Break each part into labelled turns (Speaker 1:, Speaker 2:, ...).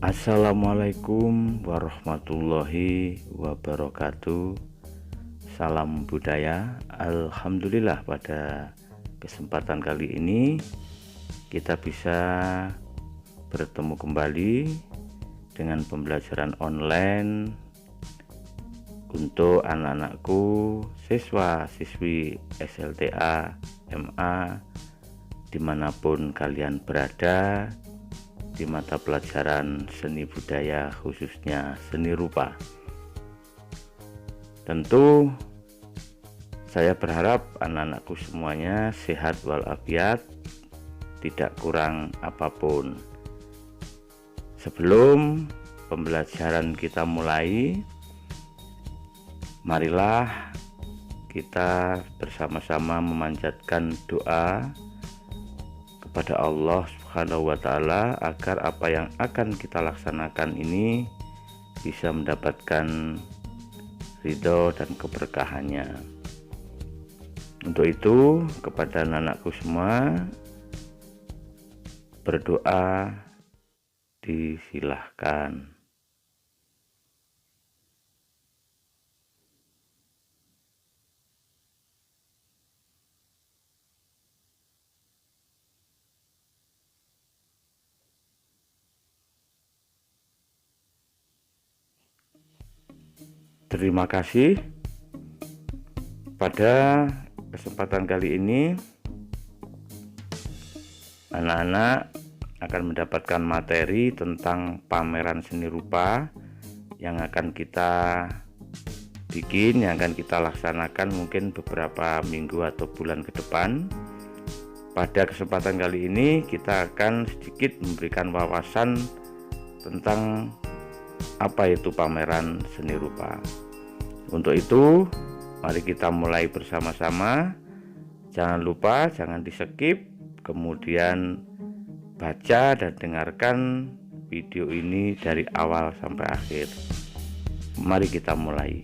Speaker 1: Assalamualaikum warahmatullahi wabarakatuh. Salam budaya. Alhamdulillah, pada kesempatan kali ini kita bisa bertemu kembali dengan pembelajaran online untuk anak-anakku, siswa-siswi SLTA MA dimanapun kalian berada, di mata pelajaran seni budaya, khususnya seni rupa. Tentu saya berharap anak-anakku semuanya sehat walafiat, tidak kurang apapun. Sebelum pembelajaran kita mulai, marilah kita bersama-sama memanjatkan doa kepada Allah Subhanahu wa Ta'ala agar apa yang akan kita laksanakan ini bisa mendapatkan ridho dan keberkahannya. Untuk itu, kepada anak-anakku semua, berdoa disilahkan. Terima kasih. Pada kesempatan kali ini, anak-anak akan mendapatkan materi tentang pameran seni rupa yang akan kita bikin, yang akan kita laksanakan mungkin beberapa minggu atau bulan ke depan. Pada kesempatan kali ini kita akan sedikit memberikan wawasan tentang apa itu pameran seni rupa. Untuk itu, mari kita mulai bersama-sama. Jangan lupa, jangan di-skip, kemudian baca dan dengarkan video ini dari awal sampai akhir. Mari kita mulai.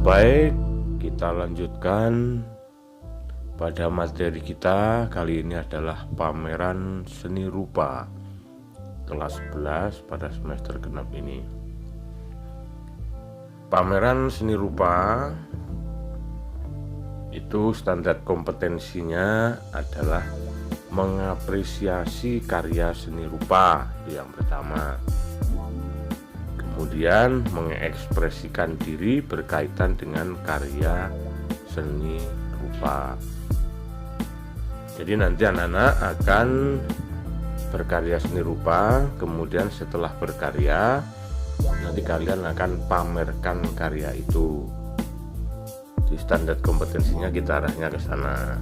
Speaker 1: Baik, kita lanjutkan pada materi kita. Kali ini adalah pameran seni rupa kelas 11 pada semester genap ini. Pameran seni rupa itu standar kompetensinya adalah mengapresiasi karya seni rupa, itu yang pertama. Kemudian mengekspresikan diri berkaitan dengan karya seni rupa. Jadi nanti anak-anak akan berkarya seni rupa, kemudian setelah berkarya nanti kalian akan pamerkan karya itu. Di standar kompetensinya kita arahnya ke sana.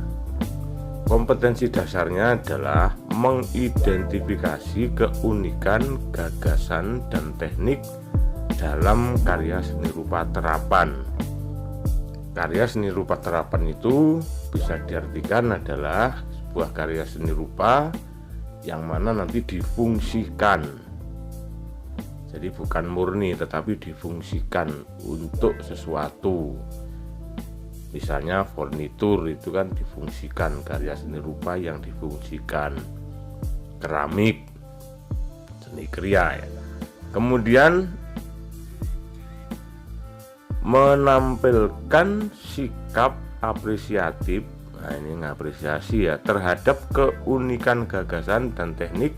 Speaker 1: Kompetensi dasarnya adalah mengidentifikasi keunikan, gagasan, dan teknik dalam karya seni rupa terapan. Karya seni rupa terapan itu bisa diartikan adalah sebuah karya seni rupa yang mana nanti difungsikan. Jadi bukan murni tetapi difungsikan untuk sesuatu. Misalnya furnitur itu kan difungsikan, karya seni rupa yang difungsikan. Keramik, seni kriya ya. Kemudian menampilkan sikap apresiatif, nah ini ngapresiasi ya, terhadap keunikan gagasan dan teknik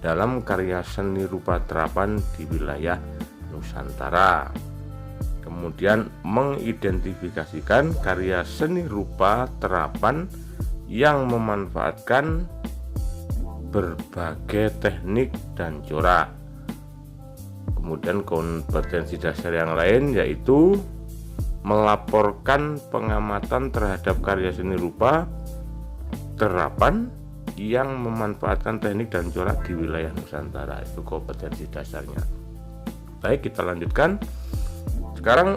Speaker 1: dalam karya seni rupa terapan di wilayah Nusantara. Kemudian mengidentifikasikan karya seni rupa terapan yang memanfaatkan berbagai teknik dan corak. Kemudian kompetensi dasar yang lain yaitu melaporkan pengamatan terhadap karya seni rupa terapan yang memanfaatkan teknik dan corak di wilayah Nusantara. Itu kompetensi dasarnya. Baik, kita lanjutkan. Sekarang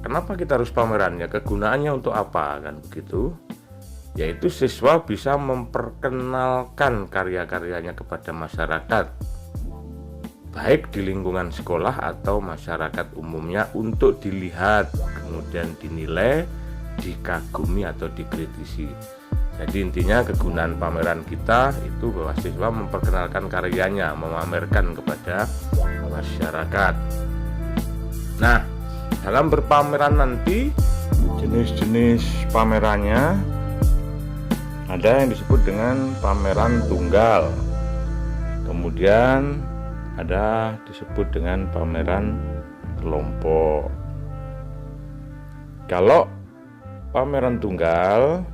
Speaker 1: kenapa kita harus pamerannya? Kegunaannya untuk apa kan begitu? Yaitu siswa bisa memperkenalkan karya-karyanya kepada masyarakat, baik di lingkungan sekolah atau masyarakat umumnya, untuk dilihat, kemudian dinilai, dikagumi atau dikritisi. Jadi intinya kegunaan pameran kita itu bahwa siswa memperkenalkan karyanya, memamerkan kepada masyarakat. Nah, dalam berpameran nanti jenis-jenis pamerannya ada yang disebut dengan pameran tunggal, kemudian ada disebut dengan pameran kelompok. Kalau pameran tunggal,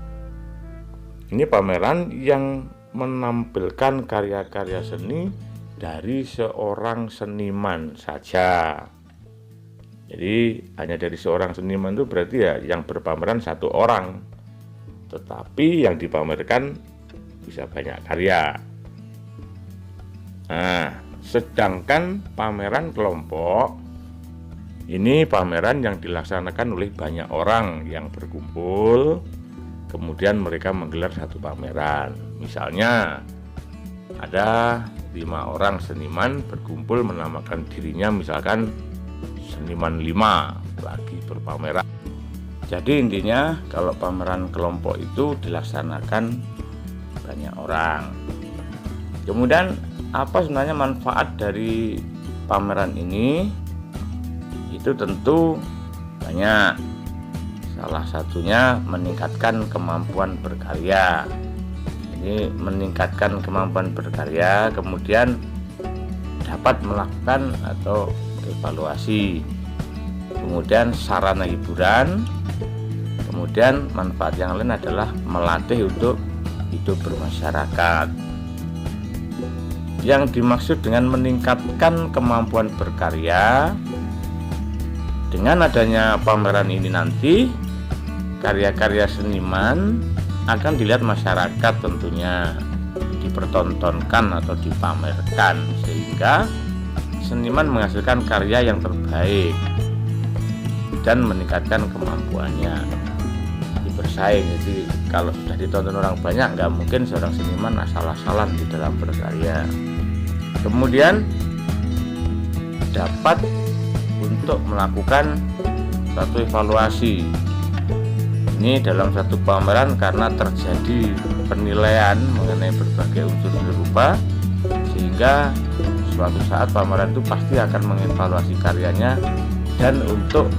Speaker 1: ini pameran yang menampilkan karya-karya seni dari seorang seniman saja. Jadi hanya dari seorang seniman itu berarti ya yang berpameran satu orang, tetapi yang dipamerkan bisa banyak karya. Nah, sedangkan pameran kelompok ini pameran yang dilaksanakan oleh banyak orang yang berkumpul, kemudian mereka menggelar satu pameran. Misalnya ada 5 orang seniman berkumpul menamakan dirinya misalkan Seniman 5 lagi berpameran. Jadi intinya kalau pameran kelompok itu dilaksanakan banyak orang. Kemudian apa sebenarnya manfaat dari pameran ini? Itu tentu banyak. Salah satunya meningkatkan kemampuan berkarya. Ini meningkatkan kemampuan berkarya, kemudian dapat melakukan atau evaluasi, kemudian sarana hiburan, kemudian manfaat yang lain adalah melatih untuk hidup bermasyarakat. Yang dimaksud dengan meningkatkan kemampuan berkarya, dengan adanya pameran ini nanti karya-karya seniman akan dilihat masyarakat, tentunya dipertontonkan atau dipamerkan, sehingga seniman menghasilkan karya yang terbaik dan meningkatkan kemampuannya bersaing. Jadi kalau sudah ditonton orang banyak, nggak mungkin seorang seniman asal-asalan di dalam berkarya. Kemudian dapat untuk melakukan satu evaluasi. Ini dalam satu pameran karena terjadi penilaian mengenai berbagai unsur seni rupa, sehingga suatu saat pameran itu pasti akan mengevaluasi karyanya dan untuk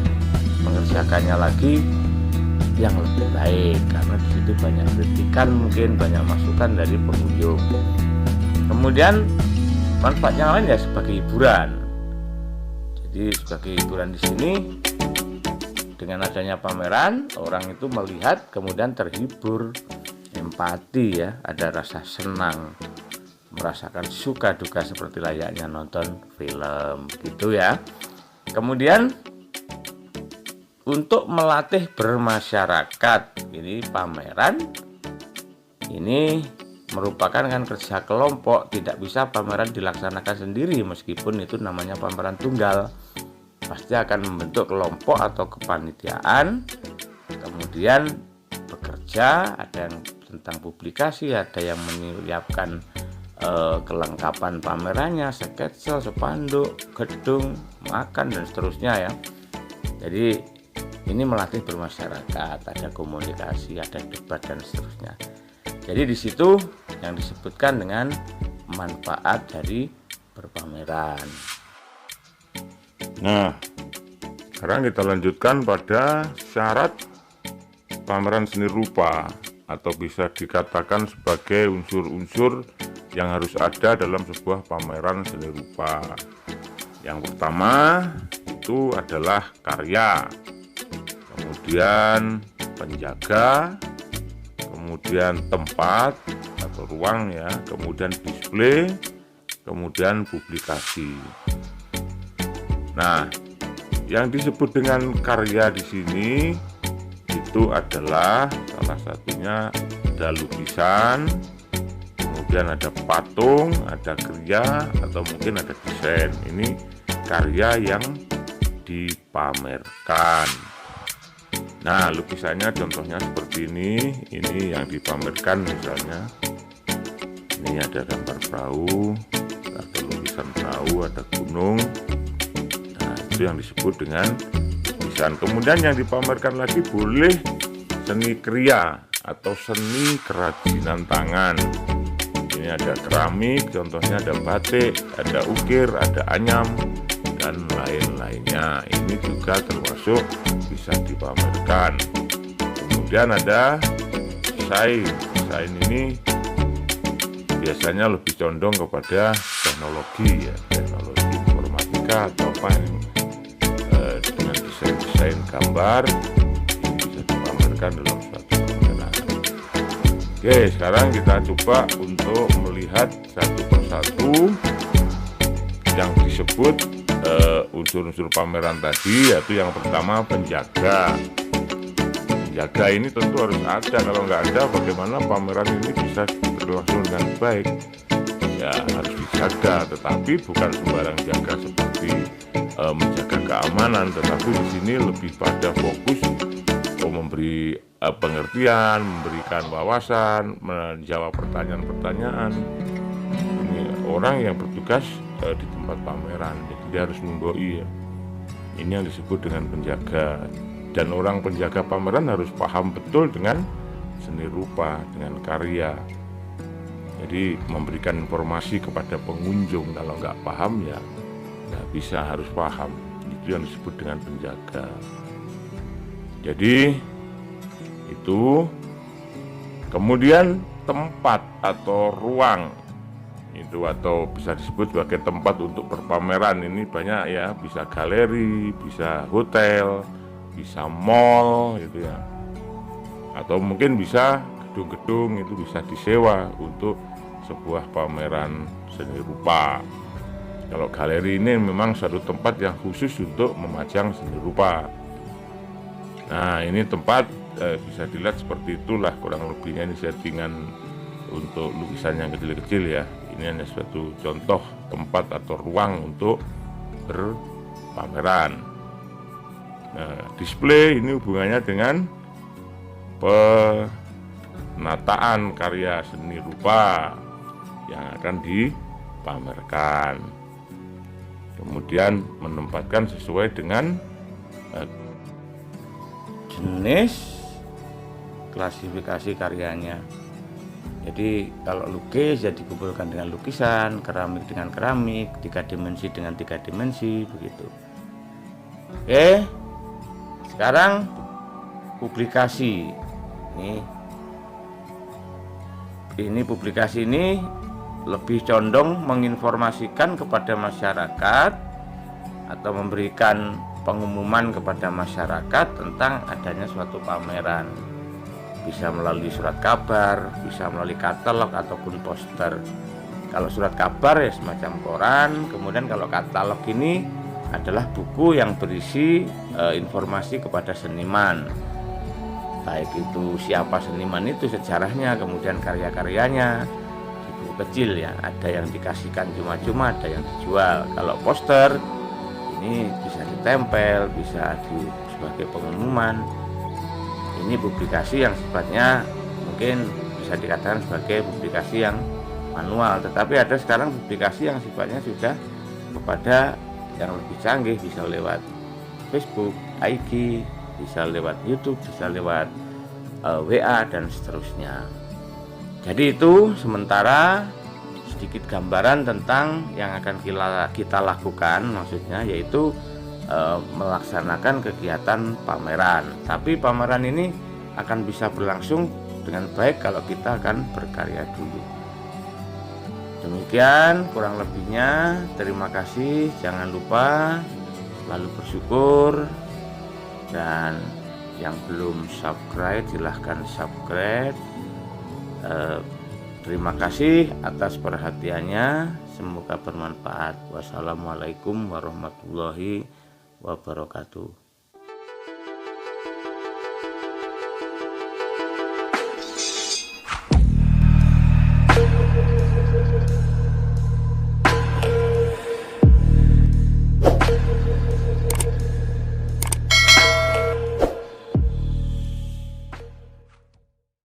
Speaker 1: mengerjakannya lagi yang lebih baik, karena di situ banyak kritikan, mungkin banyak masukan dari pengunjung. Kemudian manfaat yang lain ya sebagai hiburan. Jadi sebagai hiburan di sini dengan adanya pameran, orang itu melihat kemudian terhibur, empati ya, ada rasa senang, merasakan suka duka seperti layaknya nonton film gitu ya. Kemudian untuk melatih bermasyarakat, ini pameran ini merupakan kan kerja kelompok, tidak bisa pameran dilaksanakan sendiri meskipun itu namanya pameran tunggal. Pasti akan membentuk kelompok atau kepanitiaan, kemudian bekerja, ada yang tentang publikasi, ada yang menyiapkan kelengkapan pamerannya, sketsa, spanduk, gedung, makan dan seterusnya ya. Jadi ini melatih bermasyarakat, ada komunikasi, ada debat dan seterusnya. Jadi di situ yang disebutkan dengan manfaat dari berpameran. Nah, sekarang kita lanjutkan pada syarat pameran seni rupa, atau bisa dikatakan sebagai unsur-unsur yang harus ada dalam sebuah pameran seni rupa. Yang pertama itu adalah karya, kemudian penjaga, kemudian tempat atau ruang ya, kemudian display, kemudian publikasi. Nah, yang disebut dengan karya di sini itu adalah salah satunya ada lukisan, kemudian ada patung, ada kriya, atau mungkin ada desain. Ini karya yang dipamerkan. Nah, lukisannya contohnya seperti ini yang dipamerkan misalnya. Ini ada gambar perahu, ada lukisan perahu, ada gunung. Nah, itu yang disebut dengan lukisan. Kemudian yang dipamerkan lagi boleh seni kriya atau seni kerajinan tangan. Ini ada keramik, contohnya ada batik, ada ukir, ada anyam, dan lain-lainnya. Ini juga termasuk bisa dipamerkan. Kemudian ada desain. Desain ini biasanya lebih condong kepada teknologi, ya, teknologi informatika atau apa yang dengan desain-desain gambar ini bisa dipamerkan dalam suatu pameran. Oke, sekarang kita coba untuk melihat satu persatu yang disebut unsur-unsur pameran tadi, yaitu yang pertama penjaga. Penjaga ini tentu harus ada, kalau nggak ada bagaimana pameran ini bisa berlangsung dengan baik. Ya harus dijaga, tetapi bukan sembarang jaga seperti menjaga keamanan, tetapi di sini lebih pada fokus memberi pengertian, memberikan wawasan, menjawab pertanyaan-pertanyaan. Ini orang yang bertugas di tempat pameran, jadi dia harus memboi, ya. Ini yang disebut dengan penjaga. Dan orang penjaga pameran harus paham betul dengan seni rupa, dengan karya. Jadi memberikan informasi kepada pengunjung, kalau nggak paham ya nggak bisa, harus paham. Itu yang disebut dengan penjaga. Jadi itu. Kemudian tempat atau ruang itu, atau bisa disebut sebagai tempat untuk berpameran, ini banyak ya, bisa galeri, bisa hotel, bisa mall gitu ya, atau mungkin bisa gedung-gedung, itu bisa disewa untuk sebuah pameran seni rupa. Kalau galeri ini memang satu tempat yang khusus untuk memajang seni rupa. Nah, ini tempat bisa dilihat seperti itulah kurang lebihnya. Ini settingan untuk lukisan yang kecil-kecil ya. Ini hanya suatu contoh tempat atau ruang untuk berpameran. Nah, display ini hubungannya dengan penataan karya seni rupa yang akan dipamerkan. Kemudian menempatkan sesuai dengan jenis klasifikasi karyanya. Jadi kalau lukis ya dikumpulkan dengan lukisan, keramik dengan keramik, 3 dimensi dengan 3 dimensi, begitu. Oke, sekarang publikasi. Ini publikasi ini lebih condong menginformasikan kepada masyarakat atau memberikan pengumuman kepada masyarakat tentang adanya suatu pameran. Bisa melalui surat kabar, bisa melalui katalog ataupun poster. Kalau surat kabar ya semacam koran, kemudian kalau katalog ini adalah buku yang berisi informasi kepada seniman. Baik itu siapa seniman itu, sejarahnya, kemudian karya-karyanya. Di buku kecil ya, ada yang dikasihkan cuma-cuma, ada yang dijual. Kalau poster ini bisa ditempel, bisa sebagai pengumuman. Ini publikasi yang sifatnya mungkin bisa dikatakan sebagai publikasi yang manual, tetapi ada sekarang publikasi yang sifatnya sudah kepada yang lebih canggih, bisa lewat Facebook, IG, bisa lewat YouTube, bisa lewat WA dan seterusnya. Jadi itu sementara sedikit gambaran tentang yang akan kita lakukan, maksudnya yaitu melaksanakan kegiatan pameran. Tapi pameran ini akan bisa berlangsung dengan baik kalau kita akan berkarya dulu. Demikian kurang lebihnya. Terima kasih. Jangan lupa selalu bersyukur, dan yang belum subscribe silahkan subscribe. Terima kasih atas perhatiannya. Semoga bermanfaat. Wassalamualaikum warahmatullahi wabarakatuh.